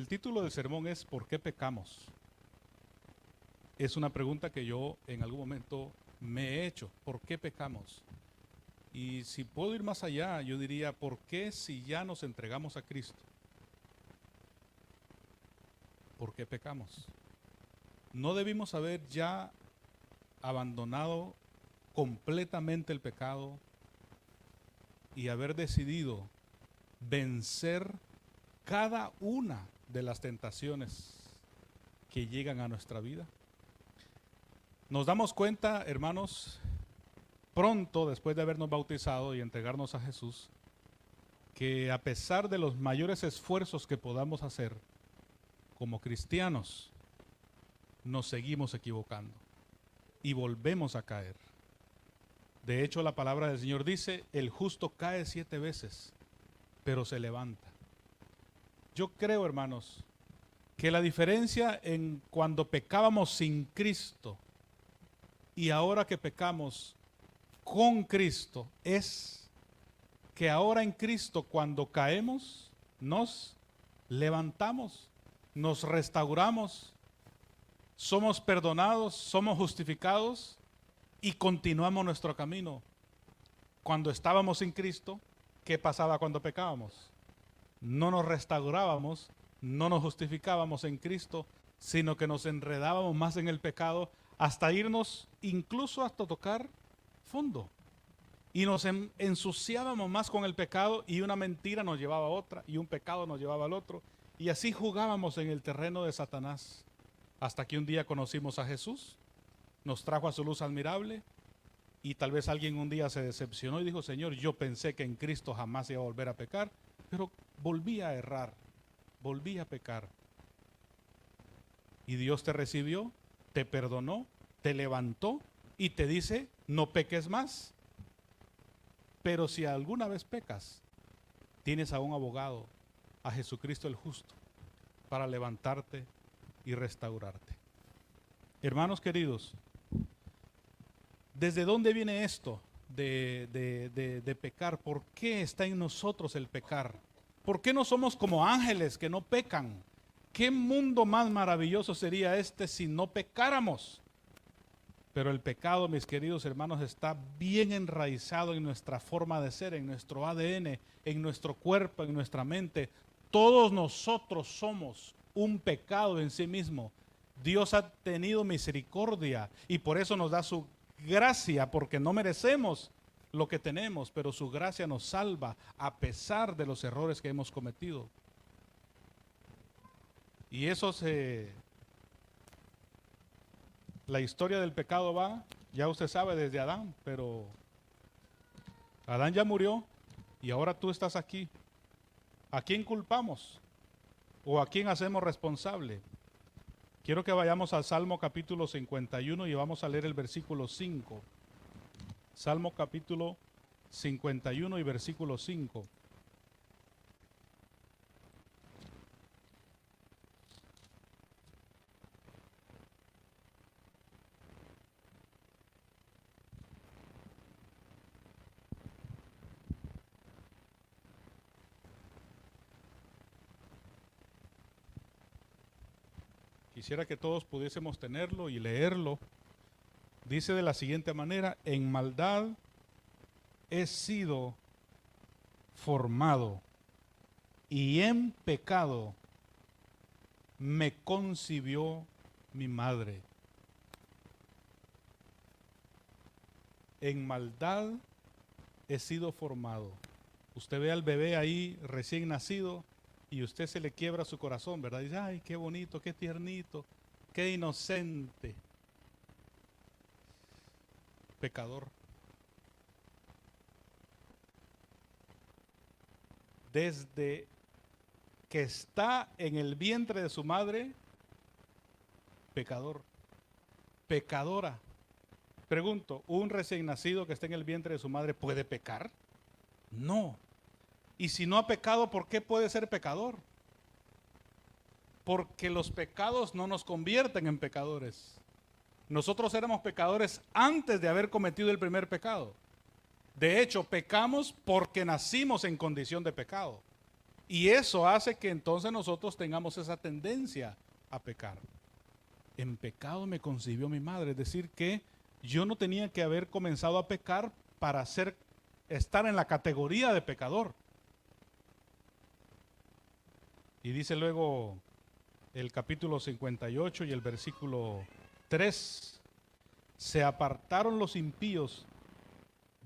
El título del sermón es ¿por qué pecamos? Es una pregunta que yo en algún momento me he hecho. ¿Por qué pecamos? Y si puedo ir más allá, yo diría, ¿por qué si ya nos entregamos a Cristo? ¿Por qué pecamos? ¿No debimos haber ya abandonado completamente el pecado y haber decidido vencer cada una de las tentaciones que llegan a nuestra vida? Nos damos cuenta, hermanos, pronto después de habernos bautizado y entregarnos a Jesús, que a pesar de los mayores esfuerzos que podamos hacer como cristianos, nos seguimos equivocando y volvemos a caer. De hecho, la palabra del Señor dice, el justo cae 7 veces, pero se levanta. Yo creo, hermanos, que la diferencia en cuando pecábamos sin Cristo y ahora que pecamos con Cristo es que ahora en Cristo cuando caemos nos levantamos, nos restauramos, somos perdonados, somos justificados y continuamos nuestro camino. Cuando estábamos sin Cristo, ¿qué pasaba cuando pecábamos? No nos restaurábamos, no nos justificábamos en Cristo, sino que nos enredábamos más en el pecado hasta irnos, incluso hasta tocar fondo. Y nos ensuciábamos más con el pecado y una mentira nos llevaba a otra y un pecado nos llevaba al otro. Y así jugábamos en el terreno de Satanás. Hasta que un día conocimos a Jesús, nos trajo a su luz admirable y tal vez alguien un día se decepcionó y dijo, Señor, yo pensé que en Cristo jamás iba a volver a pecar, pero volví a errar, volví a pecar. Y Dios te recibió, te perdonó, te levantó y te dice, no peques más. Pero si alguna vez pecas, tienes a un abogado, a Jesucristo el justo, para levantarte y restaurarte. Hermanos queridos, ¿desde dónde viene esto de pecar? ¿Por qué está en nosotros el pecar? ¿Por qué no somos como ángeles que no pecan? ¿Qué mundo más maravilloso sería este si no pecáramos? Pero el pecado, mis queridos hermanos, está bien enraizado en nuestra forma de ser, en nuestro ADN, en nuestro cuerpo, en nuestra mente. Todos nosotros somos un pecado en sí mismo. Dios ha tenido misericordia y por eso nos da su gracia, porque no merecemos lo que tenemos, pero su gracia nos salva a pesar de los errores que hemos cometido. Y eso la historia del pecado va, ya usted sabe, desde Adán, pero Adán ya murió y ahora tú estás aquí. ¿A quién culpamos? ¿O a quién hacemos responsable? Quiero que vayamos al Salmo capítulo 51 y vamos a leer el versículo 5. Salmo capítulo 51 y versículo 5. Quisiera que todos pudiésemos tenerlo y leerlo. Dice de la siguiente manera, en maldad he sido formado y en pecado me concibió mi madre. En maldad he sido formado. Usted ve al bebé ahí recién nacido y usted se le quiebra su corazón, ¿verdad? Dice, ay, qué bonito, qué tiernito, qué inocente. Pecador. Desde que está en el vientre de su madre, pecador. Pecadora. Pregunto, ¿un recién nacido que está en el vientre de su madre puede pecar? No. Y si no ha pecado, ¿por qué puede ser pecador? Porque los pecados no nos convierten en pecadores. Nosotros éramos pecadores antes de haber cometido el primer pecado. De hecho, pecamos porque nacimos en condición de pecado. Y eso hace que entonces nosotros tengamos esa tendencia a pecar. En pecado me concibió mi madre, es decir, que yo no tenía que haber comenzado a pecar para estar en la categoría de pecador. Y dice luego el capítulo 58 y el versículo 3, se apartaron los impíos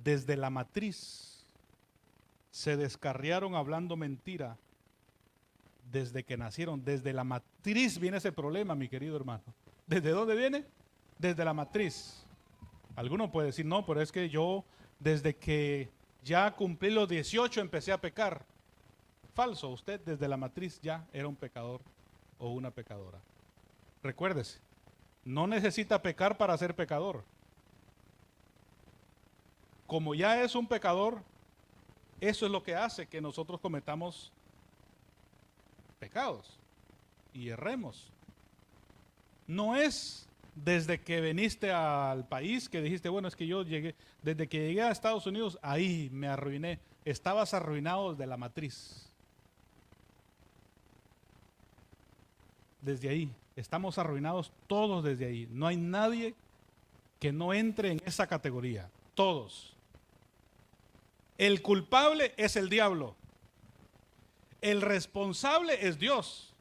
desde la matriz, se descarriaron hablando mentira desde que nacieron. Desde la matriz viene ese problema, mi querido hermano. ¿Desde dónde viene? Desde la matriz. Alguno puede decir, no, pero es que yo desde que ya cumplí los 18 empecé a pecar. Falso, usted desde la matriz ya era un pecador o una pecadora. Recuérdese, no necesita pecar para ser pecador. Como ya es un pecador, eso es lo que hace que nosotros cometamos pecados y erremos. No es desde que viniste al país que dijiste, bueno, es que yo llegué, desde que llegué a Estados Unidos, ahí me arruiné. Estabas arruinado desde la matriz. Desde ahí, estamos arruinados todos desde ahí. No hay nadie que no entre en esa categoría. Todos. El culpable es el diablo. El responsable es Dios.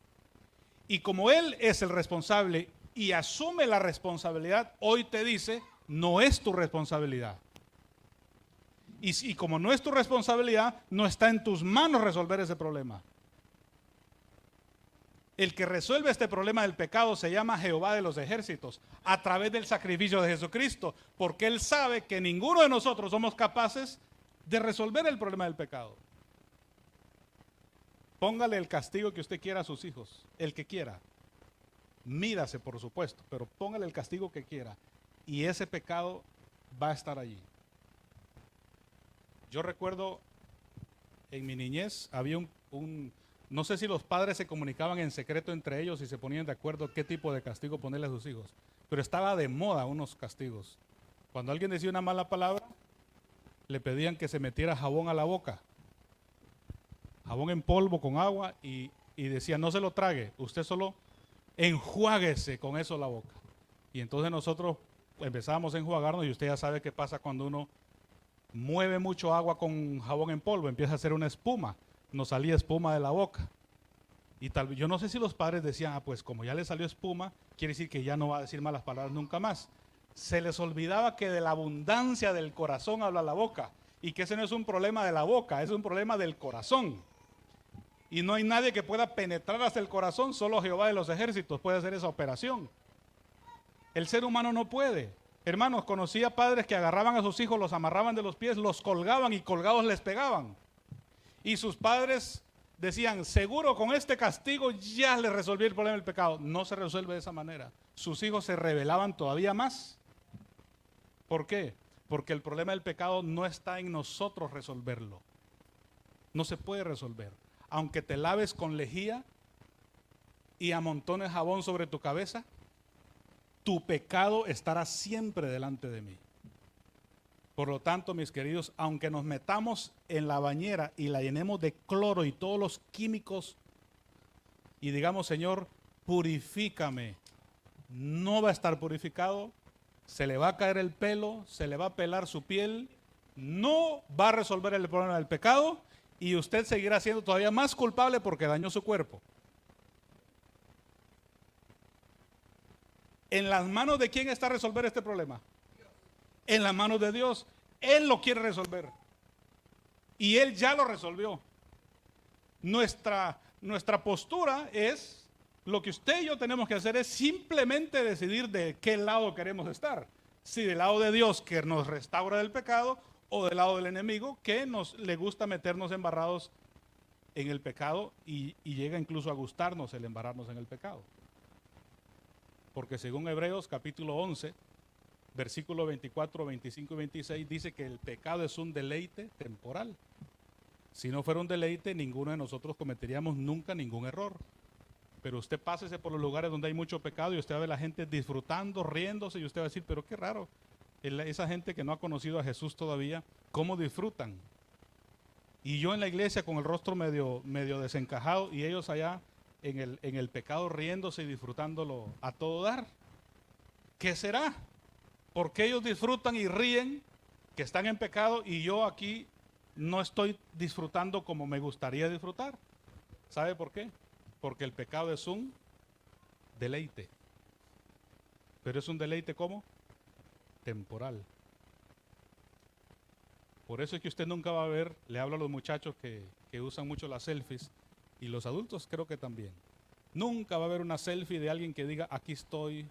Y como Él es el responsable y asume la responsabilidad, hoy te dice, no es tu responsabilidad. Y como no es tu responsabilidad, no está en tus manos resolver ese problema. El que resuelve este problema del pecado se llama Jehová de los ejércitos, a través del sacrificio de Jesucristo, porque Él sabe que ninguno de nosotros somos capaces de resolver el problema del pecado. Póngale el castigo que usted quiera a sus hijos, el que quiera. Mídase, por supuesto, pero póngale el castigo que quiera. Y ese pecado va a estar allí. Yo recuerdo en mi niñez, había no sé si los padres se comunicaban en secreto entre ellos y se ponían de acuerdo qué tipo de castigo ponerle a sus hijos. Pero estaba de moda unos castigos. Cuando alguien decía una mala palabra, le pedían que se metiera jabón a la boca. Jabón en polvo con agua y decía, no se lo trague, usted solo enjuáguese con eso la boca. Y entonces nosotros empezábamos a enjuagarnos y usted ya sabe qué pasa cuando uno mueve mucho agua con jabón en polvo, empieza a hacer una espuma, nos salía espuma de la boca. Y tal vez, yo no sé si los padres decían, pues como ya le salió espuma, quiere decir que ya no va a decir malas palabras nunca más. Se les olvidaba que de la abundancia del corazón habla la boca y que ese no es un problema de la boca, es un problema del corazón. Y no hay nadie que pueda penetrar hasta el corazón, solo Jehová de los ejércitos puede hacer esa operación. El ser humano no puede. Hermanos, conocía padres que agarraban a sus hijos, los amarraban de los pies, los colgaban y colgados les pegaban. Y sus padres decían, seguro con este castigo ya le resolví el problema del pecado. No se resuelve de esa manera. Sus hijos se rebelaban todavía más. ¿Por qué? Porque el problema del pecado no está en nosotros resolverlo. No se puede resolver. Aunque te laves con lejía y amontones jabón sobre tu cabeza, tu pecado estará siempre delante de mí. Por lo tanto, mis queridos, aunque nos metamos en la bañera y la llenemos de cloro y todos los químicos y digamos, Señor, purifícame, no va a estar purificado, se le va a caer el pelo, se le va a pelar su piel, no va a resolver el problema del pecado y usted seguirá siendo todavía más culpable porque dañó su cuerpo. ¿En las manos de quién está resolver este problema? En las manos de Dios. Él lo quiere resolver. Y Él ya lo resolvió. Nuestra postura es, lo que usted y yo tenemos que hacer es simplemente decidir de qué lado queremos estar. Si del lado de Dios que nos restaura del pecado o del lado del enemigo que le gusta meternos embarrados en el pecado y llega incluso a gustarnos el embarrarnos en el pecado. Porque según Hebreos capítulo 11, versículo 24, 25 y 26 dice que el pecado es un deleite temporal. Si no fuera un deleite, ninguno de nosotros cometeríamos nunca ningún error. Pero usted pásese por los lugares donde hay mucho pecado y usted va a ver a la gente disfrutando, riéndose y usted va a decir, pero qué raro, esa gente que no ha conocido a Jesús todavía, ¿cómo disfrutan? Y yo en la iglesia con el rostro medio desencajado y ellos allá en el pecado riéndose y disfrutándolo a todo dar. ¿Qué será? Porque ellos disfrutan y ríen que están en pecado y yo aquí no estoy disfrutando como me gustaría disfrutar? ¿Sabe por qué? Porque el pecado es un deleite. Pero es un deleite ¿cómo? Temporal. Por eso es que usted nunca va a ver, le hablo a los muchachos que usan mucho las selfies, y los adultos creo que también. Nunca va a haber una selfie de alguien que diga, aquí estoy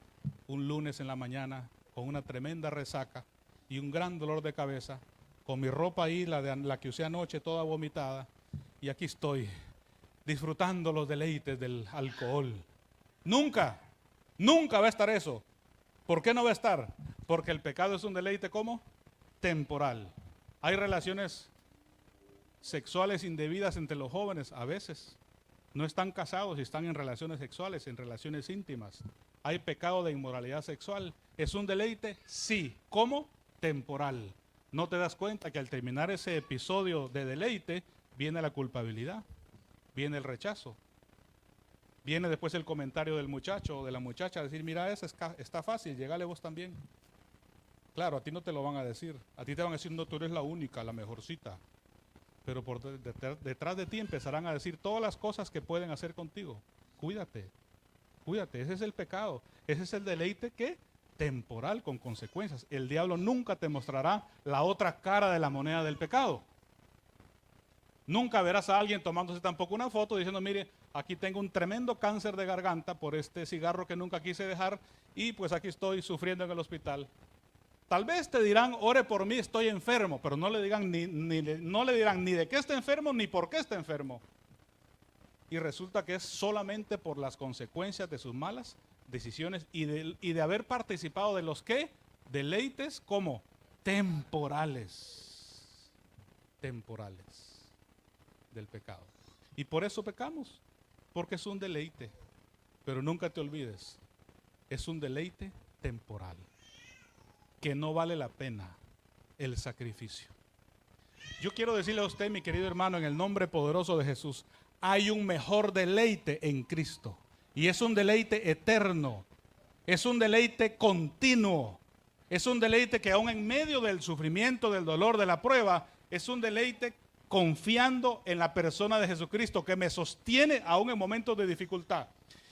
un lunes en la mañana con una tremenda resaca y un gran dolor de cabeza, con mi ropa ahí, la que usé anoche, toda vomitada, y aquí estoy disfrutando los deleites del alcohol. Nunca, nunca va a estar eso. ¿Por qué no va a estar? Porque el pecado es un deleite ¿cómo? Temporal. Hay relaciones sexuales indebidas entre los jóvenes, a veces. No están casados y están en relaciones sexuales, en relaciones íntimas. Hay pecado de inmoralidad sexual. ¿Es un deleite? Sí. ¿Cómo? Temporal. No te das cuenta que al terminar ese episodio de deleite, viene la culpabilidad, viene el rechazo. Viene después el comentario del muchacho o de la muchacha a decir, mira, esa está fácil, llegale vos también. Claro, a ti no te lo van a decir. A ti te van a decir, no, tú eres la única, la mejorcita. Pero por detrás de ti empezarán a decir todas las cosas que pueden hacer contigo. Cuídate, cuídate. Ese es el pecado. Ese es el deleite que temporal con consecuencias. El diablo nunca te mostrará la otra cara de la moneda del pecado. Nunca verás a alguien tomándose tampoco una foto diciendo, mire, aquí tengo un tremendo cáncer de garganta por este cigarro que nunca quise dejar y pues aquí estoy sufriendo en el hospital. Tal vez te dirán, ore por mí, estoy enfermo, pero no le dirán no le dirán ni de qué está enfermo ni por qué está enfermo. Y resulta que es solamente por las consecuencias de sus malas decisiones y de haber participado de los ¿qué? Deleites como temporales del pecado. Y por eso pecamos, porque es un deleite. Pero nunca te olvides, es un deleite temporal, que no vale la pena el sacrificio. Yo quiero decirle a usted, mi querido hermano, en el nombre poderoso de Jesús, hay un mejor deleite en Cristo. Y es un deleite eterno, es un deleite continuo, es un deleite que aún en medio del sufrimiento, del dolor, de la prueba, es un deleite confiando en la persona de Jesucristo que me sostiene aún en momentos de dificultad.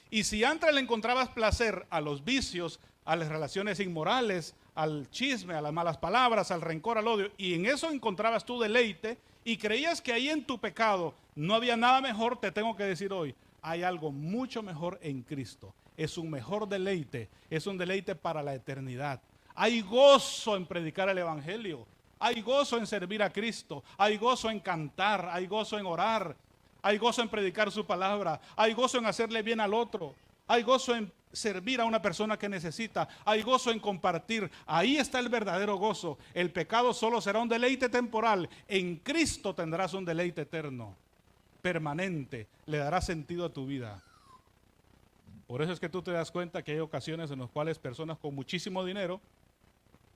Y si antes le encontrabas placer a los vicios, a las relaciones inmorales, al chisme, a las malas palabras, al rencor, al odio, y en eso encontrabas tu deleite y creías que ahí en tu pecado no había nada mejor, te tengo que decir hoy, hay algo mucho mejor en Cristo. Es un mejor deleite, es un deleite para la eternidad. Hay gozo en predicar el evangelio, hay gozo en servir a Cristo, hay gozo en cantar, hay gozo en orar, hay gozo en predicar su palabra, hay gozo en hacerle bien al otro, hay gozo en servir a una persona que necesita, hay gozo en compartir. Ahí está el verdadero gozo. El pecado solo será un deleite temporal. En Cristo tendrás un deleite eterno, permanente, le dará sentido a tu vida. Por eso es que tú te das cuenta que hay ocasiones en las cuales personas con muchísimo dinero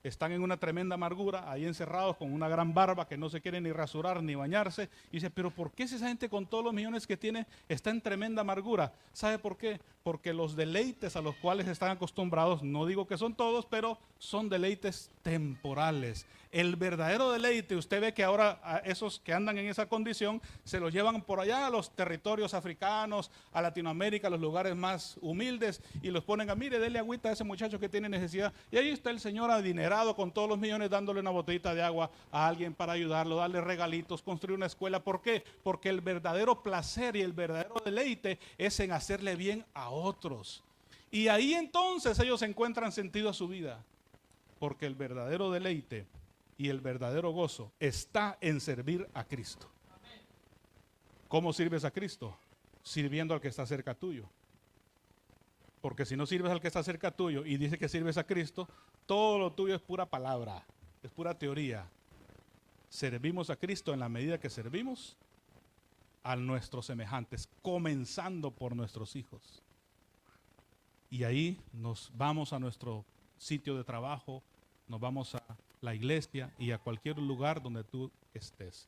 están en una tremenda amargura, ahí encerrados con una gran barba que no se quieren ni rasurar ni bañarse. Y dice, pero ¿por qué esa gente con todos los millones que tiene está en tremenda amargura? ¿Sabe por qué? Porque los deleites a los cuales están acostumbrados, no digo que son todos, pero son deleites temporales. El verdadero deleite, usted ve que ahora a esos que andan en esa condición se los llevan por allá a los territorios africanos, a Latinoamérica, a los lugares más humildes, y los ponen a, mire, dele agüita a ese muchacho que tiene necesidad. Y ahí está el señor adinerado con todos los millones dándole una botellita de agua a alguien para ayudarlo, darle regalitos, construir una escuela. ¿Por qué? Porque el verdadero placer y el verdadero deleite es en hacerle bien a otros. Y ahí entonces ellos encuentran sentido a su vida, porque el verdadero deleite y el verdadero gozo está en servir a Cristo. ¿Cómo sirves a Cristo? Sirviendo al que está cerca tuyo. Porque si no sirves al que está cerca tuyo y dice que sirves a Cristo, todo lo tuyo es pura palabra, es pura teoría. Servimos a Cristo en la medida que servimos a nuestros semejantes, comenzando por nuestros hijos. Y ahí nos vamos a nuestro sitio de trabajo, nos vamos a la iglesia y a cualquier lugar donde tú estés.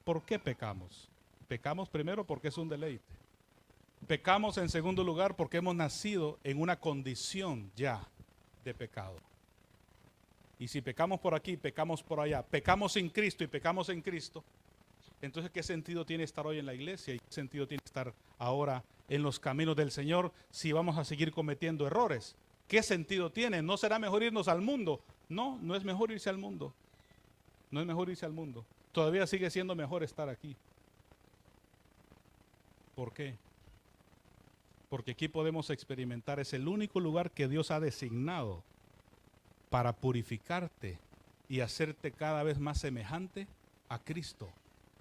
¿Por qué pecamos? Pecamos primero porque es un deleite. Pecamos en segundo lugar porque hemos nacido en una condición ya de pecado. Y si pecamos por aquí, pecamos por allá, pecamos sin Cristo y pecamos en Cristo, entonces ¿qué sentido tiene estar hoy en la iglesia? ¿Y qué sentido tiene estar ahora en los caminos del Señor si vamos a seguir cometiendo errores? ¿Qué sentido tiene? ¿No será mejor irnos al mundo? No, no es mejor irse al mundo. No es mejor irse al mundo. Todavía sigue siendo mejor estar aquí. ¿Por qué? Porque aquí podemos experimentar, es el único lugar que Dios ha designado para purificarte y hacerte cada vez más semejante a Cristo.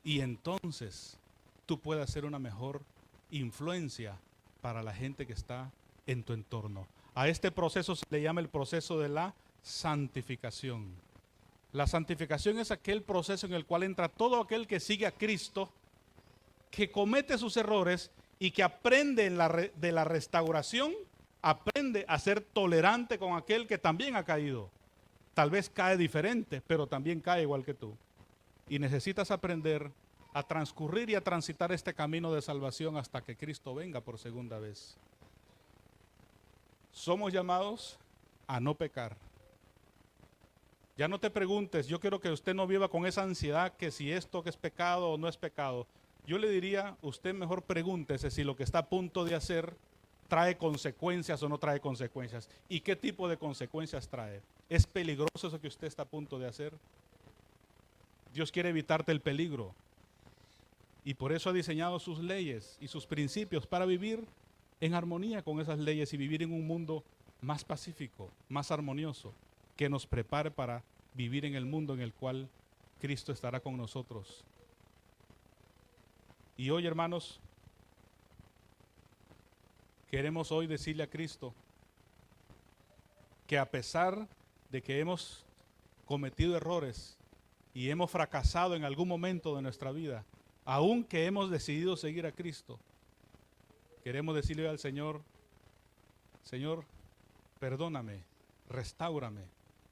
Y entonces tú puedes ser una mejor influencia para la gente que está en tu entorno. A este proceso se le llama el proceso de la santificación. La santificación es aquel proceso en el cual entra todo aquel que sigue a Cristo, que comete sus errores y que aprende de la restauración, aprende a ser tolerante con aquel que también ha caído. Tal vez cae diferente, pero también cae igual que tú. Y necesitas aprender a transcurrir y a transitar este camino de salvación hasta que Cristo venga por segunda vez. Somos llamados a no pecar. Ya no te preguntes, yo quiero que usted no viva con esa ansiedad que si esto que es pecado o no es pecado. Yo le diría, usted mejor pregúntese si lo que está a punto de hacer trae consecuencias o no trae consecuencias. ¿Y qué tipo de consecuencias trae? ¿Es peligroso eso que usted está a punto de hacer? Dios quiere evitarte el peligro. Y por eso ha diseñado sus leyes y sus principios para vivir en armonía con esas leyes y vivir en un mundo más pacífico, más armonioso, que nos prepare para vivir en el mundo en el cual Cristo estará con nosotros. Y hoy, hermanos, queremos hoy decirle a Cristo que a pesar de que hemos cometido errores y hemos fracasado en algún momento de nuestra vida, aunque hemos decidido seguir a Cristo, queremos decirle al Señor, Señor, perdóname, restáurame,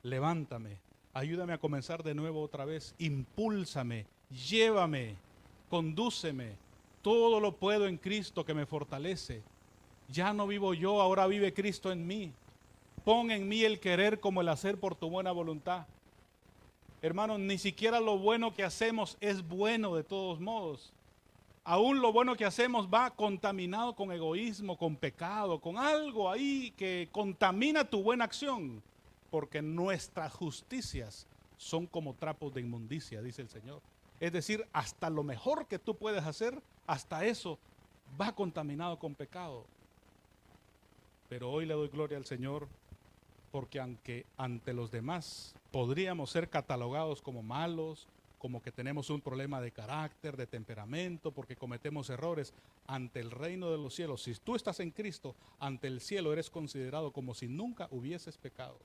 levántame, ayúdame a comenzar de nuevo otra vez, impúlsame, llévame, condúceme, todo lo puedo en Cristo que me fortalece. Ya no vivo yo, ahora vive Cristo en mí. Pon en mí el querer como el hacer por tu buena voluntad. Hermanos, ni siquiera lo bueno que hacemos es bueno de todos modos. Aún lo bueno que hacemos va contaminado con egoísmo, con pecado, con algo ahí que contamina tu buena acción. Porque nuestras justicias son como trapos de inmundicia, dice el Señor. Es decir, hasta lo mejor que tú puedes hacer, hasta eso va contaminado con pecado. Pero hoy le doy gloria al Señor porque aunque ante los demás podríamos ser catalogados como malos, como que tenemos un problema de carácter, de temperamento, porque cometemos errores, ante el reino de los cielos, si tú estás en Cristo, ante el cielo eres considerado como si nunca hubieses pecado.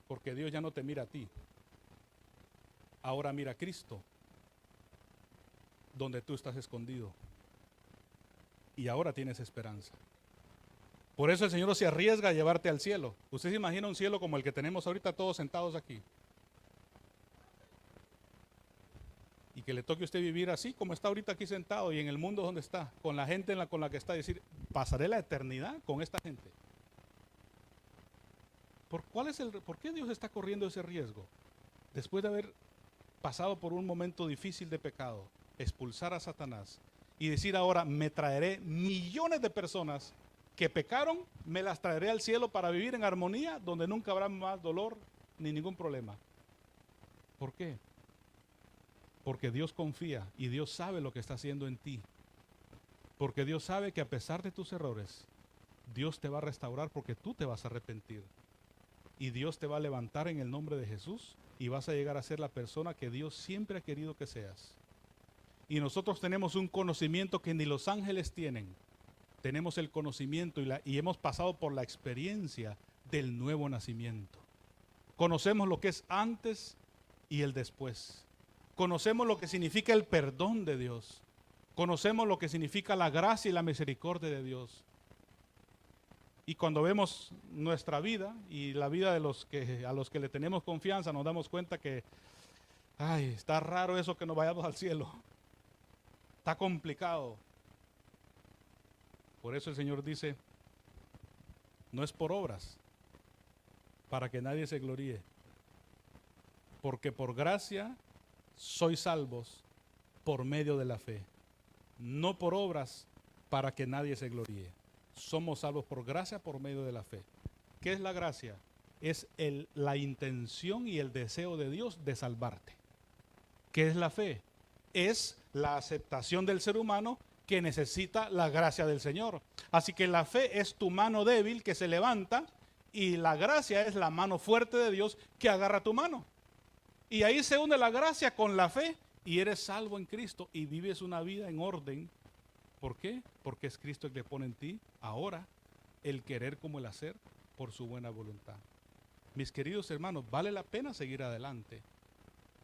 Porque Dios ya no te mira a ti. Ahora mira a Cristo, donde tú estás escondido. Y ahora tienes esperanza. Por eso el Señor se arriesga a llevarte al cielo. ¿Usted se imagina un cielo como el que tenemos ahorita todos sentados aquí? Y que le toque a usted vivir así como está ahorita aquí sentado y en el mundo donde está, con la gente con la que está, decir, pasaré la eternidad con esta gente. ¿Por qué Dios está corriendo ese riesgo? Después de haber pasado por un momento difícil de pecado, expulsar a Satanás y decir ahora, me traeré millones de personas que pecaron, me las traeré al cielo para vivir en armonía, donde nunca habrá más dolor ni ningún problema. ¿Por qué? Porque Dios confía y Dios sabe lo que está haciendo en ti. Porque Dios sabe que a pesar de tus errores, Dios te va a restaurar porque tú te vas a arrepentir. Y Dios te va a levantar en el nombre de Jesús y vas a llegar a ser la persona que Dios siempre ha querido que seas. Y nosotros tenemos un conocimiento que ni los ángeles tienen. Tenemos el conocimiento y hemos pasado por la experiencia del nuevo nacimiento. Conocemos lo que es antes y el después. Conocemos lo que significa el perdón de Dios. Conocemos lo que significa la gracia y la misericordia de Dios. Y cuando vemos nuestra vida y la vida de a los que le tenemos confianza, nos damos cuenta que Ay, está raro eso que nos vayamos al cielo. Está complicado. Por eso el Señor dice, no es por obras, para que nadie se gloríe. Porque por gracia sois salvos por medio de la fe. No por obras, para que nadie se gloríe. Somos salvos por gracia por medio de la fe. ¿Qué es la gracia? Es la intención y el deseo de Dios de salvarte. ¿Qué es la fe? Es la aceptación del ser humano que necesita la gracia del Señor. Así que la fe es tu mano débil que se levanta y la gracia es la mano fuerte de Dios que agarra tu mano. Y ahí se une la gracia con la fe y eres salvo en Cristo y vives una vida en orden. ¿Por qué? Porque es Cristo el que pone en ti ahora el querer como el hacer por su buena voluntad. Mis queridos hermanos, vale la pena seguir adelante.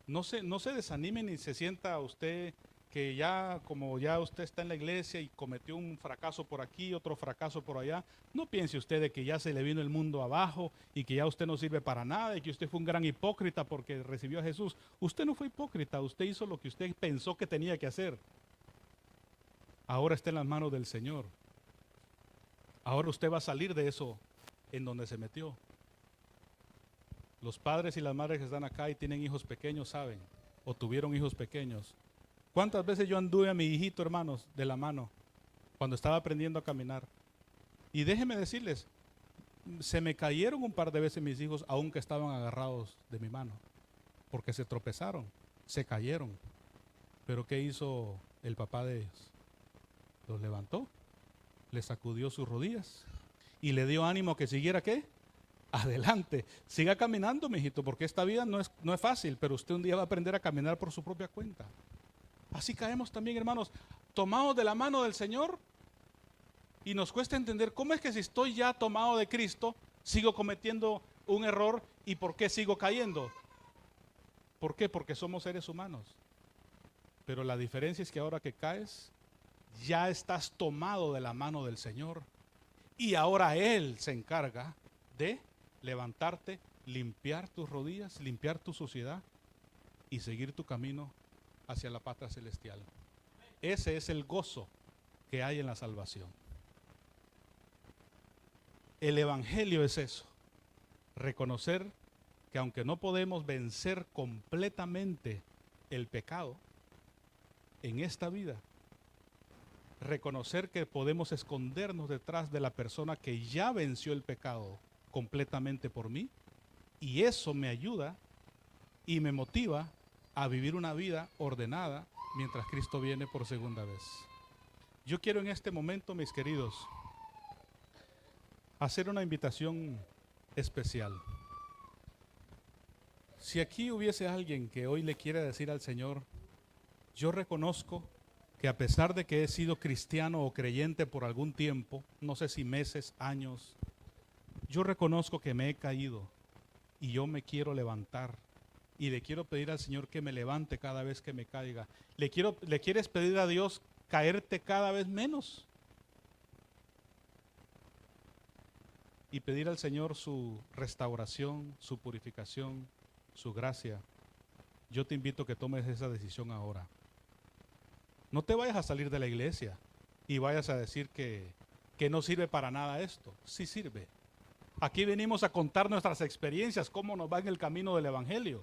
No se desanimen ni se sienta usted que ya, como ya usted está en la iglesia y cometió un fracaso por aquí, otro fracaso por allá. No piense usted de que ya se le vino el mundo abajo y que ya usted no sirve para nada y que usted fue un gran hipócrita porque recibió a Jesús. Usted no fue hipócrita, usted hizo lo que usted pensó que tenía que hacer. Ahora está en las manos del Señor. Ahora usted va a salir de eso en donde se metió. Los padres y las madres que están acá y tienen hijos pequeños saben, o tuvieron hijos pequeños. ¿Cuántas veces yo anduve a mi hijito, hermanos, de la mano cuando estaba aprendiendo a caminar? Y déjenme decirles, se me cayeron un par de veces mis hijos, aunque estaban agarrados de mi mano, porque se tropezaron, se cayeron. Pero ¿qué hizo el papá de ellos? Los levantó, le sacudió sus rodillas y le dio ánimo a que siguiera, ¿qué? Adelante, siga caminando, mijito, porque esta vida no es fácil, pero usted un día va a aprender a caminar por su propia cuenta. Así caemos también, hermanos, tomados de la mano del Señor y nos cuesta entender cómo es que si estoy ya tomado de Cristo, sigo cometiendo un error y por qué sigo cayendo. ¿Por qué? Porque somos seres humanos. Pero la diferencia es que ahora que caes, ya estás tomado de la mano del Señor y ahora Él se encarga de levantarte, limpiar tus rodillas, limpiar tu suciedad y seguir tu camino hacia la patria celestial. Ese es el gozo que hay en la salvación. El evangelio es eso, reconocer que aunque no podemos vencer completamente el pecado en esta vida, reconocer que podemos escondernos detrás de la persona que ya venció el pecado completamente por mí, y eso me ayuda y me motiva a vivir una vida ordenada mientras Cristo viene por segunda vez. Yo quiero en este momento, mis queridos, hacer una invitación especial. Si aquí hubiese alguien que hoy le quiera decir al Señor, yo reconozco que a pesar de que he sido cristiano o creyente por algún tiempo, no sé si meses, años, yo reconozco que me he caído y yo me quiero levantar y le quiero pedir al Señor que me levante cada vez que me caiga. ¿Le quieres pedir a Dios caerte cada vez menos? Y pedir al Señor su restauración, su purificación, su gracia. Yo te invito a que tomes esa decisión ahora. No te vayas a salir de la iglesia y vayas a decir que no sirve para nada esto. Sí sirve. Aquí venimos a contar nuestras experiencias, cómo nos va en el camino del evangelio.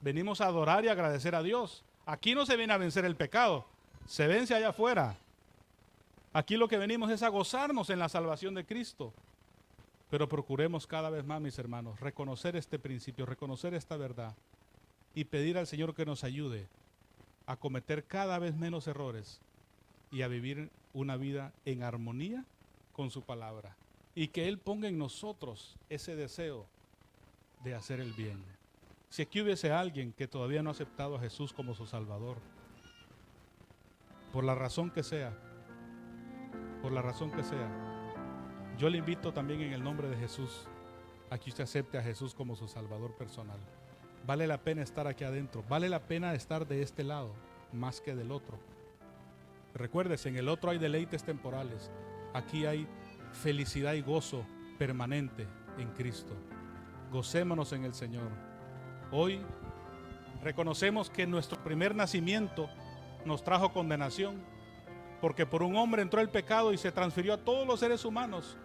Venimos a adorar y agradecer a Dios. Aquí no se viene a vencer el pecado, se vence allá afuera. Aquí lo que venimos es a gozarnos en la salvación de Cristo. Pero procuremos cada vez más, mis hermanos, reconocer este principio, reconocer esta verdad y pedir al Señor que nos ayude a cometer cada vez menos errores y a vivir una vida en armonía con su palabra. Y que Él ponga en nosotros ese deseo de hacer el bien. Si aquí hubiese alguien que todavía no ha aceptado a Jesús como su Salvador, por la razón que sea, yo le invito también en el nombre de Jesús a que usted acepte a Jesús como su Salvador personal. Vale la pena estar aquí adentro, vale la pena estar de este lado más que del otro. Recuérdese, en el otro hay deleites temporales, aquí hay felicidad y gozo permanente en Cristo. Gocémonos en el Señor. Hoy Reconocemos que nuestro primer nacimiento nos trajo condenación, porque por un hombre entró el pecado y se transfirió a todos los seres humanos.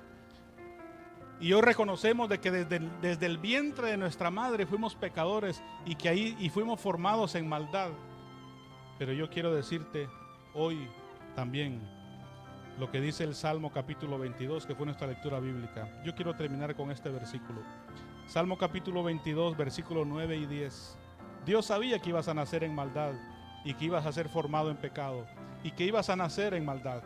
Y hoy reconocemos de que desde el vientre de nuestra madre fuimos pecadores y que ahí fuimos formados en maldad. Pero yo quiero decirte hoy también lo que dice el Salmo capítulo 22, que fue nuestra lectura bíblica. Yo quiero terminar con este versículo. Salmo capítulo 22, versículos 9 y 10. Dios sabía que ibas a nacer en maldad y que ibas a ser formado en pecado y que ibas a nacer en maldad.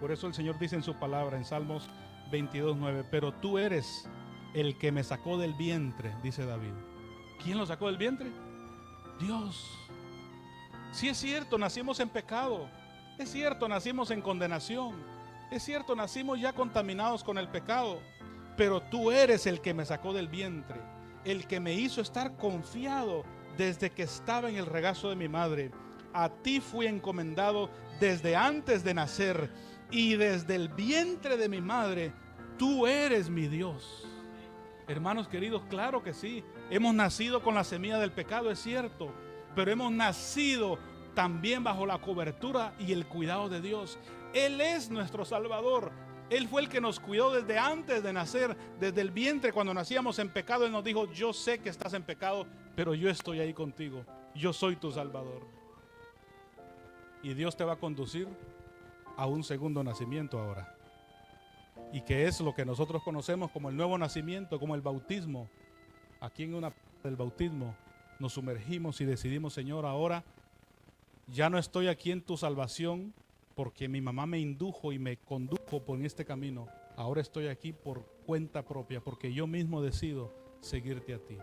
Por eso el Señor dice en su palabra en Salmos 22:9, pero tú eres el que me sacó del vientre, dice David. ¿Quién lo sacó del vientre? Dios. Sí, es cierto, nacimos en pecado. Es cierto, nacimos en condenación. Es cierto, nacimos ya contaminados con el pecado. Pero tú eres el que me sacó del vientre, el que me hizo estar confiado desde que estaba en el regazo de mi madre. A ti fui encomendado desde antes de nacer, y desde el vientre de mi madre, tú eres mi Dios. Hermanos queridos, claro que sí, hemos nacido con la semilla del pecado, es cierto, pero hemos nacido también bajo la cobertura y el cuidado de Dios. Él es nuestro Salvador. Él fue el que nos cuidó desde antes de nacer, desde el vientre. Cuando nacíamos en pecado, Él nos dijo: yo sé que estás en pecado, pero yo estoy ahí contigo. Yo soy tu Salvador. Y Dios te va a conducir a un segundo nacimiento ahora, y que es lo que nosotros conocemos como el nuevo nacimiento, como el bautismo. Aquí en una del bautismo nos sumergimos y decidimos: Señor, ahora ya no estoy aquí en tu salvación porque mi mamá me indujo y me condujo por este camino. Ahora estoy aquí por cuenta propia, porque yo mismo decido seguirte a ti.